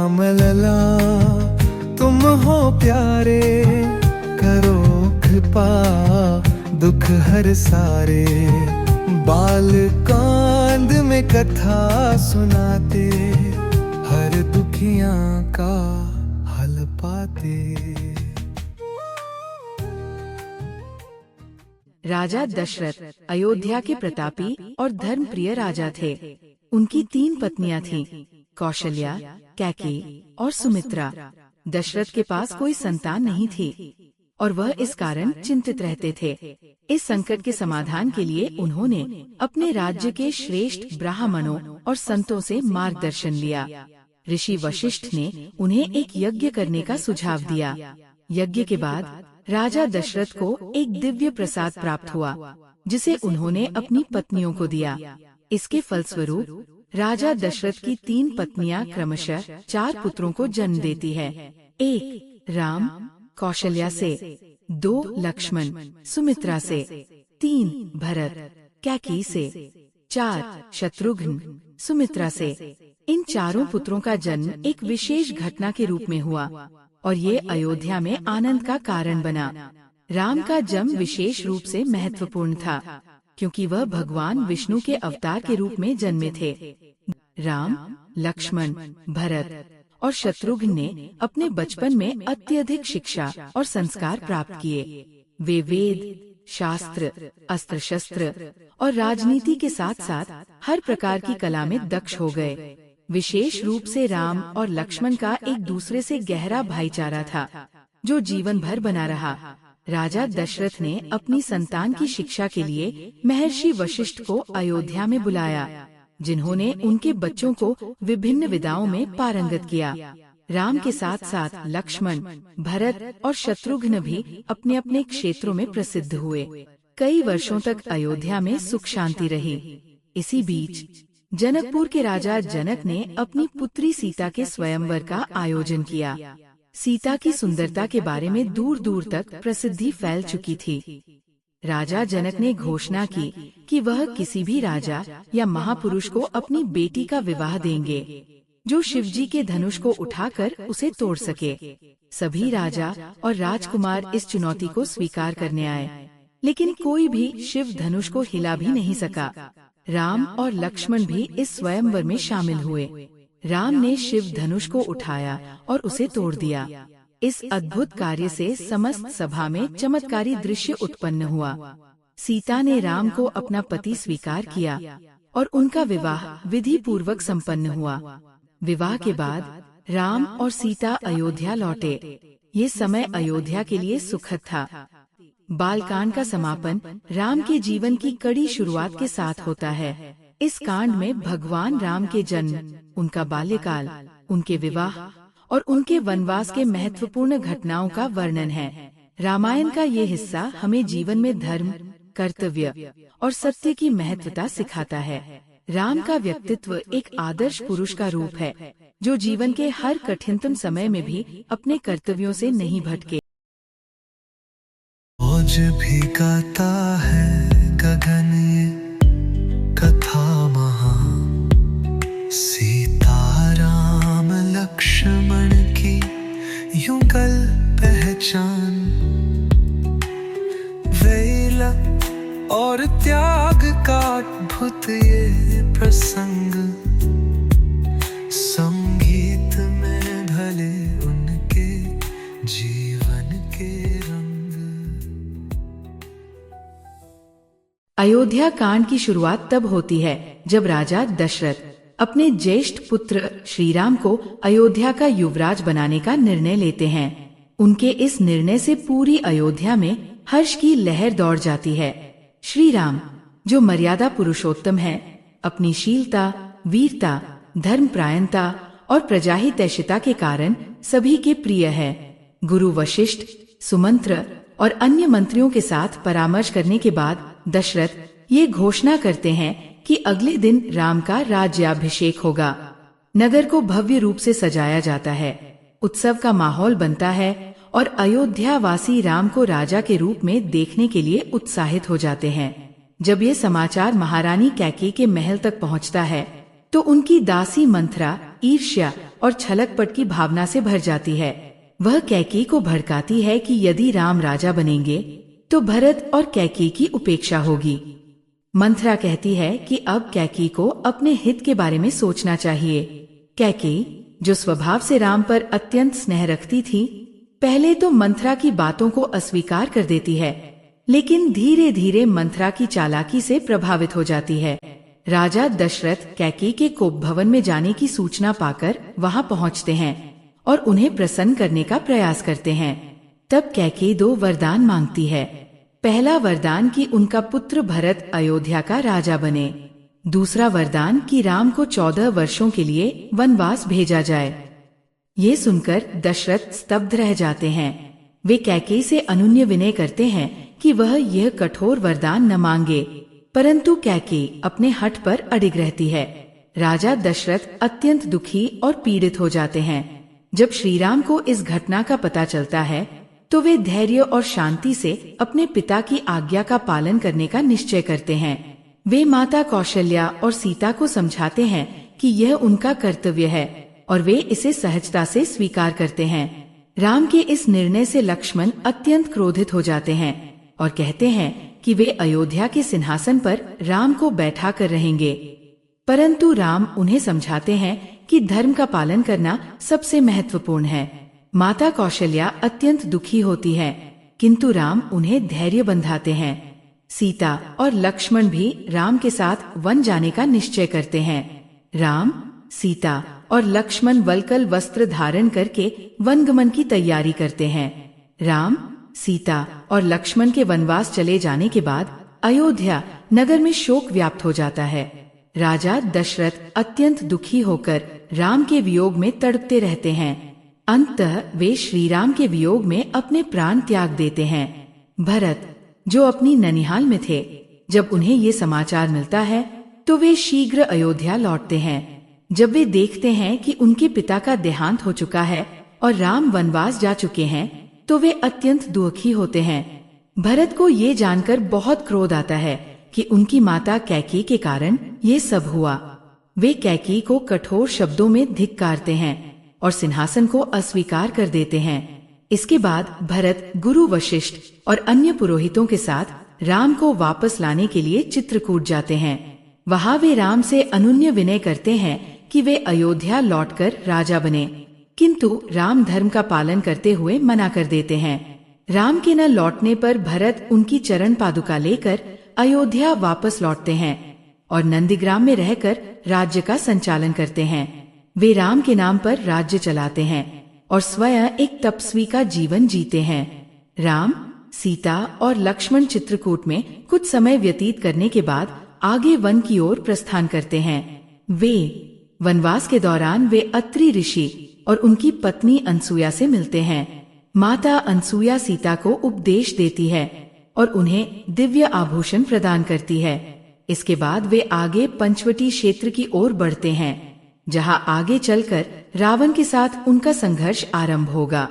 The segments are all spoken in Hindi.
राम लला तुम हो प्यारे, करो कृपा दुख हर सारे। बाल कांद में कथा सुनाते, हर दुखियां का हल पाते। राजा दशरथ अयोध्या के प्रतापी और धर्मप्रिय राजा थे। उनकी 3 पत्नियां थीं, कौशल्या, कैकेयी और सुमित्रा। दशरथ के पास कोई संतान नहीं थी और वह इस कारण चिंतित रहते थे। इस संकट के समाधान के लिए उन्होंने अपने राज्य के श्रेष्ठ ब्राह्मणों और संतों से मार्गदर्शन लिया। ऋषि वशिष्ठ ने उन्हें एक यज्ञ करने का सुझाव दिया। यज्ञ के बाद राजा दशरथ को एक दिव्य प्रसाद प्राप्त हुआ, जिसे उन्होंने अपनी पत्नियों को दिया। इसके फलस्वरूप राजा दशरथ की 3 पत्नियां क्रमशः 4 पुत्रों को जन्म देती है। 1 राम कौशल्या से, 2 लक्ष्मण सुमित्रा से, 3 भरत कैकेयी से, 4 शत्रुघ्न सुमित्रा से। इन चारों पुत्रों का जन्म एक विशेष घटना के रूप में हुआ और ये अयोध्या में आनंद का कारण बना। राम का जन्म विशेष रूप से महत्वपूर्ण था, क्योंकि वह भगवान विष्णु के अवतार के रूप में जन्मे थे। राम, लक्ष्मण, भरत और शत्रुघ्न ने अपने बचपन में अत्यधिक शिक्षा और संस्कार प्राप्त किए। वे वेद, शास्त्र, अस्त्र शस्त्र और राजनीति के साथ साथ हर प्रकार की कला में दक्ष हो गए। विशेष रूप से राम और लक्ष्मण का एक दूसरे से गहरा भाईचारा था, जो जीवन भर बना रहा। राजा दशरथ ने अपनी संतान की शिक्षा के लिए महर्षि वशिष्ठ को अयोध्या में बुलाया, जिन्होंने उनके बच्चों को विभिन्न विधाओं में पारंगत किया। राम के साथ साथ लक्ष्मण, भरत और शत्रुघ्न भी अपने अपने क्षेत्रों में प्रसिद्ध हुए। कई वर्षों तक अयोध्या में सुख शांति रही। इसी बीच जनकपुर के राजा जनक ने अपनी पुत्री सीता के स्वयंवर का आयोजन किया। सीता की सुंदरता के बारे में दूर दूर तक प्रसिद्धि फैल चुकी थी। राजा जनक ने घोषणा की कि वह किसी भी राजा या महापुरुष को अपनी बेटी का विवाह देंगे, जो शिवजी के धनुष को उठाकर उसे तोड़ सके। सभी राजा और राजकुमार इस चुनौती को स्वीकार करने आए, लेकिन कोई भी शिव धनुष को हिला भी नहीं सका। राम और लक्ष्मण भी इस स्वयंवर में शामिल हुए। राम ने शिव धनुष को उठाया और उसे तोड़ दिया। इस अद्भुत कार्य से समस्त सभा में चमत्कारी दृश्य उत्पन्न हुआ। सीता ने राम को अपना पति स्वीकार किया और उनका विवाह विधि पूर्वक संपन्न हुआ। विवाह के बाद राम और सीता अयोध्या लौटे। ये समय अयोध्या के लिए सुखद था। बालकांड का समापन राम के जीवन की कड़ी शुरुआत के साथ होता है। इस कांड में भगवान राम के जन्म, उनका बाल्यकाल, उनके विवाह और उनके वनवास के महत्वपूर्ण घटनाओं का वर्णन है। रामायण का ये हिस्सा हमें जीवन में धर्म, कर्तव्य और सत्य की महत्वता सिखाता है। राम का व्यक्तित्व एक आदर्श पुरुष का रूप है, जो जीवन के हर कठिनतम समय में भी अपने कर्तव्यों से नहीं भटके। आज भी गाता है गगन ये कथा महान, सीता राम लक्ष्मण की युगल पहचान। वेला और त्याग का अद्भुत ये प्रसंग, संगीत में भले उनके जीवन के रंग। अयोध्या कांड की शुरुआत तब होती है जब राजा दशरथ अपने ज्येष्ठ पुत्र श्रीराम को अयोध्या का युवराज बनाने का निर्णय लेते हैं। उनके इस निर्णय से पूरी अयोध्या में हर्ष की लहर दौड़ जाती है। श्रीराम, जो मर्यादा पुरुषोत्तम है, अपनी शीलता, वीरता, धर्मपरायणता और प्रजाहितैषिता के कारण सभी के प्रिय है। गुरु वशिष्ठ, सुमंत्र और अन्य मंत्रियों के साथ परामर्श करने के बाद दशरथ ये घोषणा करते हैं कि अगले दिन राम का राज्याभिषेक होगा। नगर को भव्य रूप से सजाया जाता है, उत्सव का माहौल बनता है और अयोध्या वासी राम को राजा के रूप में देखने के लिए उत्साहित हो जाते हैं। जब ये समाचार महारानी कैकेयी के महल तक पहुंचता है, तो उनकी दासी मंथरा ईर्ष्या और छलकपट की भावना से भर जाती है। वह कैकेयी को भड़काती है कि यदि राम राजा बनेंगे तो भरत और कैकेयी की उपेक्षा होगी। मंथरा कहती है कि अब कैकेयी को अपने हित के बारे में सोचना चाहिए। कैकेयी, जो स्वभाव से राम पर अत्यंत स्नेह रखती थी, पहले तो मंथरा की बातों को अस्वीकार कर देती है, लेकिन धीरे धीरे मंथरा की चालाकी से प्रभावित हो जाती है। राजा दशरथ कैकेयी के कोप भवन में जाने की सूचना पाकर वहां पहुंचते हैं और उन्हें प्रसन्न करने का प्रयास करते हैं। तब कैकेयी 2 वरदान मांगती है। पहला वरदान कि उनका पुत्र भरत अयोध्या का राजा बने। दूसरा वरदान कि राम को 14 वर्षों के लिए वनवास भेजा जाए। ये सुनकर दशरथ स्तब्ध रह जाते हैं। वे कैकेयी से अनुनय विनय करते हैं कि वह यह कठोर वरदान न मांगे, परंतु कैकेयी अपने हठ पर अडिग रहती है। राजा दशरथ अत्यंत दुखी और पीड़ित हो जाते हैं। जब श्रीराम को इस घटना का पता चलता है तो वे धैर्य और शांति से अपने पिता की आज्ञा का पालन करने का निश्चय करते हैं। वे माता कौशल्या और सीता को समझाते हैं कि यह उनका कर्तव्य है और वे इसे सहजता से स्वीकार करते हैं। राम के इस निर्णय से लक्ष्मण अत्यंत क्रोधित हो जाते हैं और कहते हैं कि वे अयोध्या के सिंहासन पर राम को बैठा कर रहेंगे, परंतु राम उन्हें समझाते हैं कि धर्म का पालन करना सबसे महत्वपूर्ण है। माता कौशल्या अत्यंत दुखी होती है, किंतु राम उन्हें धैर्य बंधाते हैं। सीता और लक्ष्मण भी राम के साथ वन जाने का निश्चय करते हैं। राम, सीता और लक्ष्मण वल्कल वस्त्र धारण करके वनगमन की तैयारी करते हैं। राम, सीता और लक्ष्मण के वनवास चले जाने के बाद अयोध्या नगर में शोक व्याप्त हो जाता है। राजा दशरथ अत्यंत दुखी होकर राम के वियोग में तड़पते रहते हैं। अंततः वे श्रीराम के वियोग में अपने प्राण त्याग देते हैं। भरत, जो अपनी ननिहाल में थे, जब उन्हें ये समाचार मिलता है तो वे शीघ्र अयोध्या लौटते हैं। जब वे देखते हैं कि उनके पिता का देहांत हो चुका है और राम वनवास जा चुके हैं तो वे अत्यंत दुखी होते हैं। भरत को ये जानकर बहुत क्रोध आता है कि उनकी माता कैकेयी के कारण ये सब हुआ। वे कैकेयी को कठोर शब्दों में धिक्कारते हैं और सिंहासन को अस्वीकार कर देते हैं। इसके बाद भरत गुरु वशिष्ठ और अन्य पुरोहितों के साथ राम को वापस लाने के लिए चित्रकूट जाते हैं। वहां वे राम से अनुनय विनय करते हैं कि वे अयोध्या लौटकर राजा बने, किंतु राम धर्म का पालन करते हुए मना कर देते हैं। राम के न लौटने पर भरत उनकी चरण पादुका लेकर अयोध्या वापस लौटते हैं और नंदीग्राम में रहकर राज्य का संचालन करते हैं। वे राम के नाम पर राज्य चलाते हैं और स्वयं एक तपस्वी का जीवन जीते हैं। राम, सीता और लक्ष्मण चित्रकूट में कुछ समय व्यतीत करने के बाद आगे वन की ओर प्रस्थान करते हैं। वे वनवास के दौरान वे अत्रि ऋषि और उनकी पत्नी अनसुया से मिलते हैं। माता अनसुया सीता को उपदेश देती है और उन्हें दिव्य आभूषण प्रदान करती है। इसके बाद वे आगे पंचवटी क्षेत्र की ओर बढ़ते हैं, जहां आगे चलकर रावण के साथ उनका संघर्ष आरंभ होगा।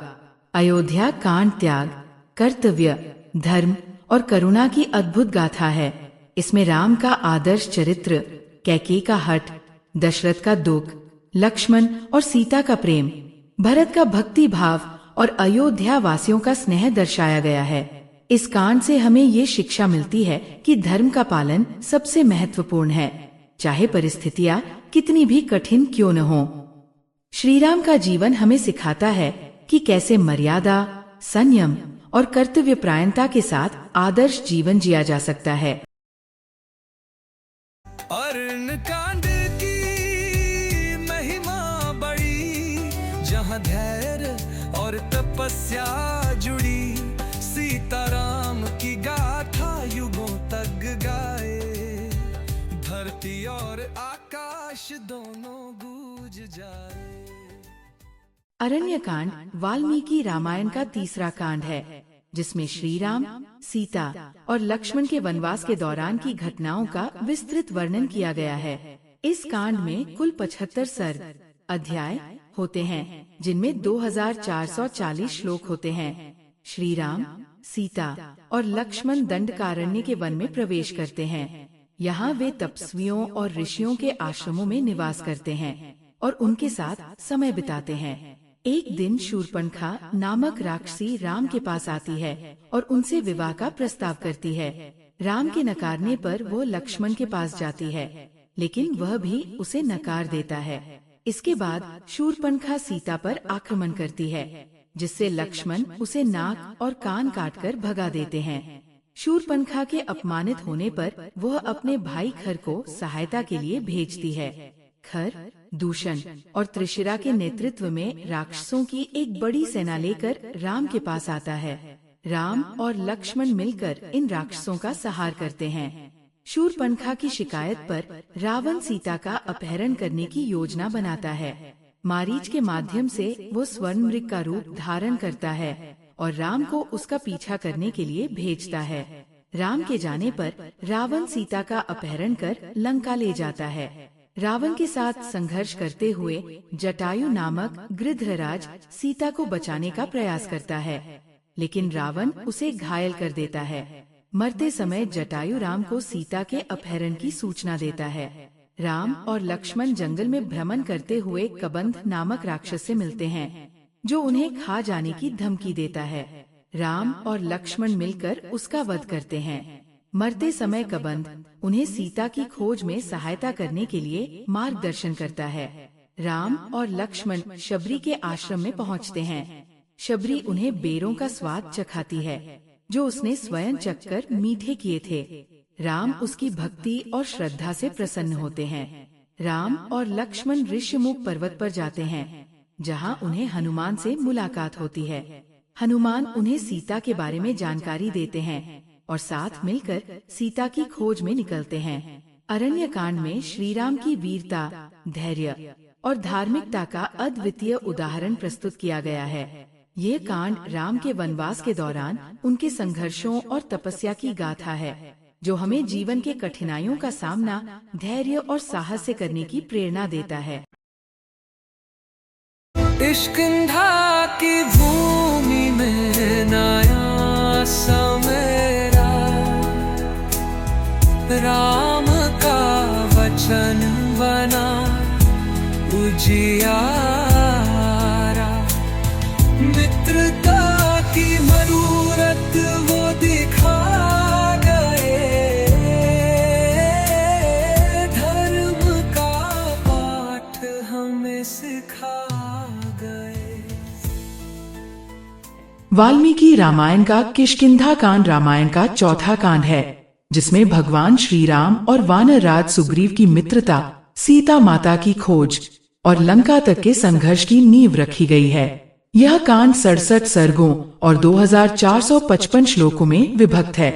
अयोध्या कांड त्याग, कर्तव्य, धर्म और करुणा की अद्भुत गाथा है। इसमें राम का आदर्श चरित्र, कैकेयी का हठ, दशरथ का दुख, लक्ष्मण और सीता का प्रेम, भरत का भक्ति भाव और अयोध्या वासियों का स्नेह दर्शाया गया है। इस कांड से हमें ये शिक्षा मिलती है कि धर्म का पालन सबसे महत्वपूर्ण है, चाहे परिस्थितियां कितनी भी कठिन क्यों न हो। श्रीराम का जीवन हमें सिखाता है कि कैसे मर्यादा, संयम और कर्तव्यपरायणता के साथ आदर्श जीवन जिया जा सकता है। अरण्य कांड की महिमा बड़ी, जहाँ धैर्य और तपस्या जुड़ी, सीताराम की गाथा युगों तक गाए, धरती और आकाश दोनों गूंज जाए। अरण्यकांड वाल्मीकि रामायण का तीसरा कांड है, जिसमें श्री राम, सीता और लक्ष्मण के वनवास के दौरान की घटनाओं का विस्तृत वर्णन किया गया है। इस कांड में कुल 75 सर्ग अध्याय होते हैं, जिनमें 2440 श्लोक होते हैं। श्री राम, सीता और लक्ष्मण दंडकारण्य के वन में प्रवेश करते हैं। यहाँ वे तपस्वियों और ऋषियों के आश्रमों में निवास करते हैं। और उनके साथ समय बिताते हैं। एक दिन शूर्पणखा नामक राक्षसी राम के पास आती है और उनसे विवाह का प्रस्ताव करती है। राम के नकारने पर वो लक्ष्मण के पास जाती है, लेकिन वह भी उसे नकार देता है। इसके बाद शूर्पणखा सीता पर आक्रमण करती है, जिससे लक्ष्मण उसे नाक और कान काटकर भगा देते हैं। शूर्पणखा के अपमानित होने पर वह अपने भाई खर को सहायता के लिए भेजती है। खर, दूषण और त्रिशिरा के नेतृत्व में राक्षसों की एक बड़ी सेना लेकर राम के पास आता है। राम और लक्ष्मण मिलकर इन राक्षसों का संहार करते हैं। शूर्पणखा की शिकायत पर रावण सीता का अपहरण करने की योजना बनाता है। मारीच के माध्यम से वो स्वर्ण मृग का रूप धारण करता है और राम को उसका पीछा करने के लिए भेजता है। राम के जाने पर रावण सीता का अपहरण कर लंका ले जाता है। रावण के साथ संघर्ष करते हुए जटायु नामक गृध्रराज सीता को बचाने का प्रयास करता है, लेकिन रावण उसे घायल कर देता है। मरते समय जटायु राम को सीता के अपहरण की सूचना देता है। राम और लक्ष्मण जंगल में भ्रमण करते हुए कबंध नामक राक्षस से मिलते हैं, जो उन्हें खा जाने की धमकी देता है। राम और लक्ष्मण मिलकर उसका वध करते हैं। मरते समय कबंध उन्हें सीता की खोज में सहायता करने के लिए मार्गदर्शन करता है। राम और लक्ष्मण शबरी के आश्रम में पहुंचते हैं। शबरी उन्हें बेरों का स्वाद चखाती है, जो उसने स्वयं चखकर मीठे किए थे। राम उसकी भक्ति और श्रद्धा से प्रसन्न होते हैं। राम और लक्ष्मण ऋषिमुख पर्वत पर जाते हैं, जहां उन्हें हनुमान से मुलाकात होती है। हनुमान उन्हें सीता के बारे में जानकारी देते हैं और साथ मिलकर सीता की खोज में निकलते हैं। अरण्य कांड में श्री राम की वीरता, धैर्य और धार्मिकता का अद्वितीय उदाहरण प्रस्तुत किया गया है। ये कांड राम के वनवास के दौरान उनके संघर्षों और तपस्या की गाथा है, जो हमें जीवन के कठिनाइयों का सामना धैर्य और साहस से करने की प्रेरणा देता है। किष्किंधा की भूमि में नया सवेरा, राम का वचन बना उजियारा। मित्रता की मरूरत वो दिखा गए, धर्म का पाठ हमें सिखा गए। वाल्मीकि रामायण का किष्किंधा कांड रामायण का चौथा कांड है, जिसमें भगवान श्री राम और वानर राज सुग्रीव की मित्रता, सीता माता की खोज और लंका तक के संघर्ष की नींव रखी गई है। यह कांड 67 सर्गों और 2455 श्लोकों में विभक्त है।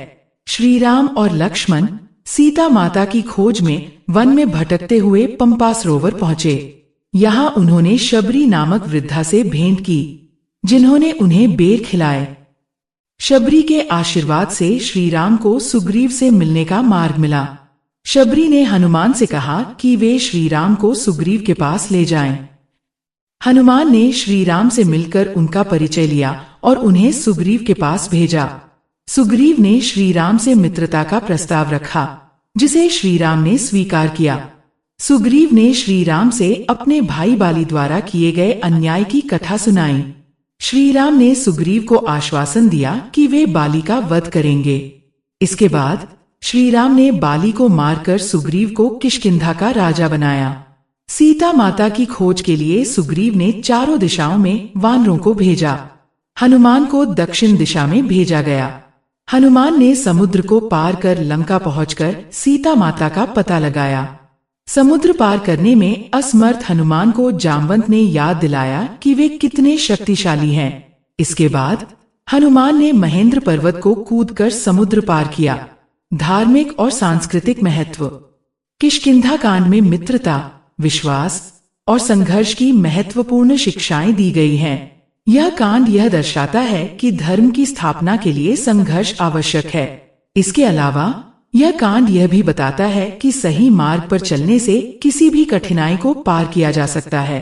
श्री राम और लक्ष्मण सीता माता की खोज में वन में भटकते हुए पंपा सरोवर पहुँचे। यहाँ उन्होंने शबरी नामक वृद्धा से भेंट की, जिन्होंने उन्हें बेर खिलाए। शबरी के आशीर्वाद से श्री राम को सुग्रीव से मिलने का मार्ग मिला। शबरी ने हनुमान से कहा कि वे श्री राम को सुग्रीव के पास ले जाएं। हनुमान ने श्री राम से मिलकर उनका परिचय लिया और उन्हें सुग्रीव के पास भेजा। सुग्रीव ने श्री राम से मित्रता का प्रस्ताव रखा, जिसे श्री राम ने स्वीकार किया। सुग्रीव ने श्री राम से अपने भाई बाली द्वारा किए गए अन्याय की कथा सुनाई। श्री राम ने सुग्रीव को आश्वासन दिया कि वे बाली का वध करेंगे। इसके बाद श्री राम ने बाली को मारकर सुग्रीव को किष्किंधा का राजा बनाया। सीता माता की खोज के लिए सुग्रीव ने चारों दिशाओं में वानरों को भेजा। हनुमान को दक्षिण दिशा में भेजा गया। हनुमान ने समुद्र को पार कर लंका पहुंचकर सीता माता का पता लगाया। समुद्र पार करने में असमर्थ हनुमान को जामवंत ने याद दिलाया कि वे कितने शक्तिशाली हैं। इसके बाद हनुमान ने महेंद्र पर्वत को कूदकर समुद्र पार किया। धार्मिक और सांस्कृतिक महत्व। किष्किंधा कांड में मित्रता, विश्वास और संघर्ष की महत्वपूर्ण शिक्षाएं दी गई हैं। यह कांड यह दर्शाता है कि धर्म की स्थापना के लिए संघर्ष आवश्यक है। इसके अलावा यह कांड यह भी बताता है कि सही मार्ग पर चलने से किसी भी कठिनाई को पार किया जा सकता है।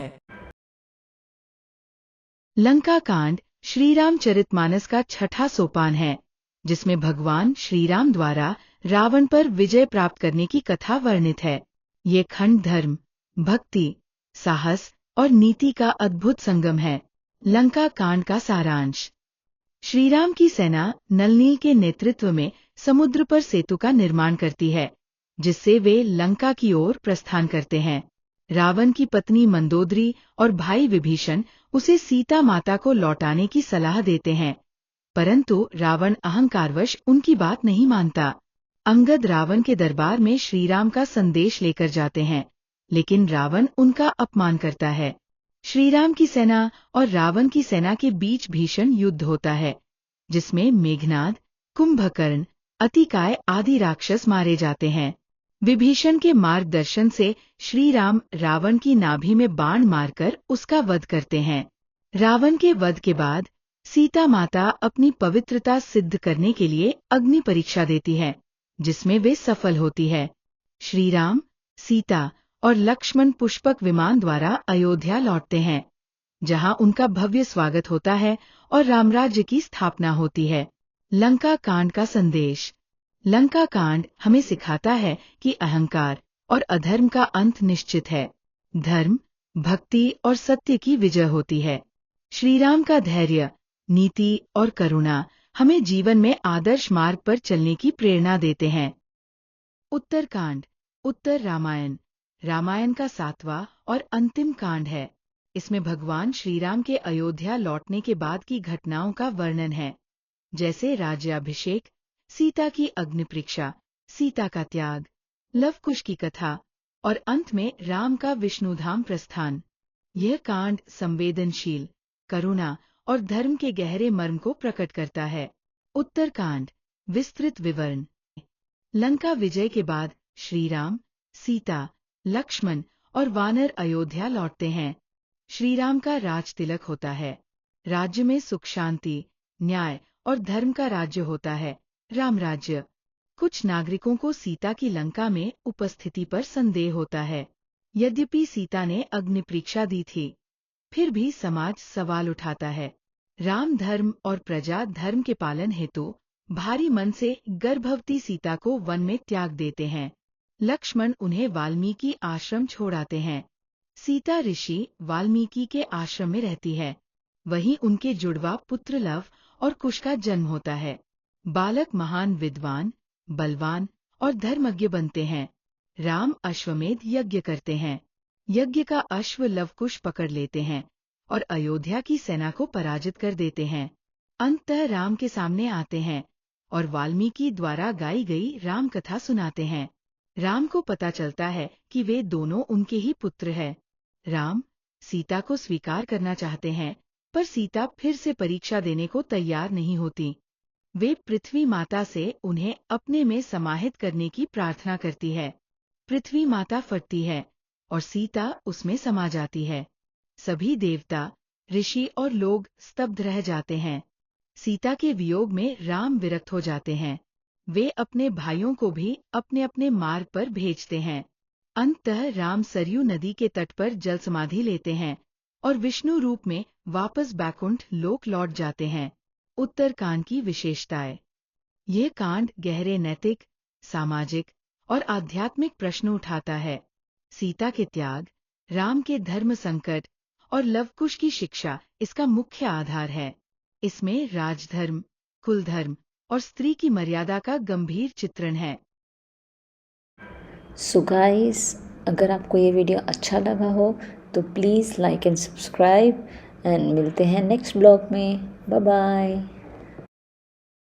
लंका कांड श्री रामचरितमानस का छठा सोपान है, जिसमें भगवान श्री राम द्वारा रावण पर विजय प्राप्त करने की कथा वर्णित है। ये खंड धर्म, भक्ति साहस और नीति का अद्भुत संगम है। लंका कांड का सारांश। श्रीराम की सेना नलनील के नेतृत्व में समुद्र पर सेतु का निर्माण करती है, जिससे वे लंका की ओर प्रस्थान करते हैं। रावण की पत्नी मंदोदरी और भाई विभीषण उसे सीता माता को लौटाने की सलाह देते हैं, परंतु रावण अहंकारवश उनकी बात नहीं मानता। अंगद रावण के दरबार में श्रीराम का संदेश लेकर जाते हैं, लेकिन रावण उनका अपमान करता है। श्रीराम की सेना और रावण की सेना के बीच भीषण युद्ध होता है, जिसमें मेघनाद, कुंभकर्ण, अतिकाय आदि राक्षस मारे जाते हैं। विभीषण के मार्गदर्शन से श्रीराम रावण की नाभि में बाण मारकर उसका वध करते हैं। रावण के वध के बाद सीता माता अपनी पवित्रता सिद्ध करने के लिए अग्नि परीक्षा देती है, जिसमें वे सफल होती है। श्रीराम, सीता और लक्ष्मण पुष्पक विमान द्वारा अयोध्या लौटते हैं, जहां उनका भव्य स्वागत होता है और रामराज्य की स्थापना होती है। लंका कांड का संदेश। लंका कांड हमें सिखाता है कि अहंकार और अधर्म का अंत निश्चित है। धर्म, भक्ति और सत्य की विजय होती है। श्रीराम का धैर्य, नीति और करुणा हमें जीवन में आदर्श मार्ग पर चलने की प्रेरणा देते हैं। उत्तरकांड। उत्तर रामायण रामायण का 7वां और अंतिम कांड है। इसमें भगवान श्रीराम के अयोध्या लौटने के बाद की घटनाओं का वर्णन है, जैसे राज्याभिषेक, सीता की अग्नि परीक्षा, सीता का त्याग, लवकुश की कथा और अंत में राम का विष्णुधाम प्रस्थान। यह कांड संवेदनशील, करुणा और धर्म के गहरे मर्म को प्रकट करता है। उत्तरकांड। विस्तृत विवरण। लंका विजय के बाद श्रीराम, सीता, लक्ष्मण और वानर अयोध्या लौटते हैं। श्रीराम का राज तिलक होता है। राज्य में सुख शांति, न्याय और धर्म का राज्य होता है, राम राज्य। कुछ नागरिकों को सीता की लंका में उपस्थिति पर संदेह होता है। यद्यपि सीता ने अग्नि परीक्षा दी थी, फिर भी समाज सवाल उठाता है। राम धर्म और प्रजा धर्म के पालन हेतु भारी मन से गर्भवती सीता को वन में त्याग देते हैं। लक्ष्मण उन्हें वाल्मीकि आश्रम छोड़ाते हैं। सीता ऋषि वाल्मीकि के आश्रम में रहती है। वहीं उनके जुड़वा पुत्र लव और कुश का जन्म होता है। बालक महान विद्वान, बलवान और धर्मज्ञ बनते हैं। राम अश्वमेध यज्ञ करते हैं। यज्ञ का अश्व लवकुश पकड़ लेते हैं और अयोध्या की सेना को पराजित कर देते हैं। अंततः राम के सामने आते हैं और वाल्मीकि द्वारा गाई गई राम कथा सुनाते हैं। राम को पता चलता है कि वे दोनों उनके ही पुत्र हैं। राम सीता को स्वीकार करना चाहते हैं, पर सीता फिर से परीक्षा देने को तैयार नहीं होती। वे पृथ्वी माता से उन्हें अपने में समाहित करने की प्रार्थना करती है। पृथ्वी माता फटती है और सीता उसमें समा जाती है। सभी देवता, ऋषि और लोग स्तब्ध रह जाते हैं। सीता के वियोग में राम विरक्त हो जाते हैं। वे अपने भाइयों को भी अपने अपने मार्ग पर भेजते हैं। अंततः राम सरयू नदी के तट पर जल समाधि लेते हैं और विष्णु रूप में वापस बैकुंठ लोक लौट जाते हैं। उत्तरकांड की विशेषताएं। यह कांड गहरे नैतिक, सामाजिक और आध्यात्मिक प्रश्न उठाता है। सीता के त्याग, राम के धर्म संकट और लवकुश की शिक्षा इसका मुख्य आधार है। इसमें राजधर्म, कुलधर्म और स्त्री की मर्यादा का गंभीर चित्रण है। सो गाइस, अगर आपको ये वीडियो अच्छा लगा हो तो please like and subscribe and मिलते हैं नेक्स्ट ब्लॉग में। Bye bye.